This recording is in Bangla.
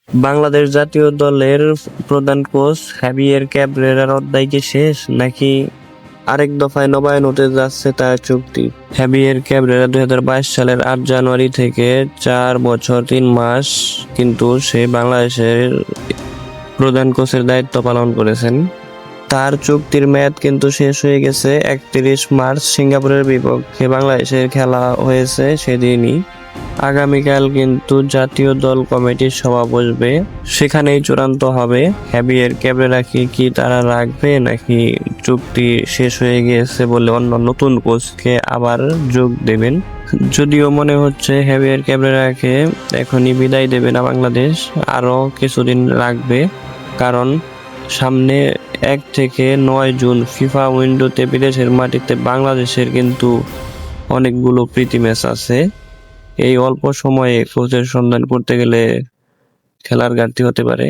বাংলাদেশ জাতীয় দলের প্রধান কোচ হাভিয়ের ক্যাবরেরার অধ্যায় কি শেষ, নাকি আরেক দফায় নবায়ন হতে যাচ্ছে তার চুক্তি? হাভিয়ের ক্যাবরেরা 2022 সালের 8 জানুয়ারি থেকে 4 বছর 3 মাস কিন্তু সে বাংলাদেশের প্রধান কোচের দায়িত্ব পালন করেছেন। তার চুক্তির মেয়াদ কিন্তু শেষ হয়ে গেছে 31 মার্চ সিঙ্গাপুরের বিপক্ষে বাংলাদেশের খেলা হয়েছে সেদিনই। আগামীকাল কিন্তু জাতীয় দল কমিটির সভা বসবে, সেখানেই চূড়ান্ত হবে হাভিয়ের ক্যাবরেরাকে কি তারা রাখবে নাকি চুক্তি শেষ হয়ে গিয়েছে বলে অন্য নতুন কোচকে আবার যোগ দেবেন। যদিও মনে হচ্ছে হাভিয়ের ক্যাবরেরাকে এখনই বিদায় দেবে না বাংলাদেশ, আরো কিছুদিন রাখবে, কারণ সামনে 1 থেকে 9 জুন ফিফা উইন্ডোতে বিদেশের মাটিতে বাংলাদেশের কিন্তু অনেকগুলো প্রীতি ম্যাচ আছে। এই অল্প সময়ে কোচের সন্ধান করতে গেলে খেলার ঘাটতি হতে পারে।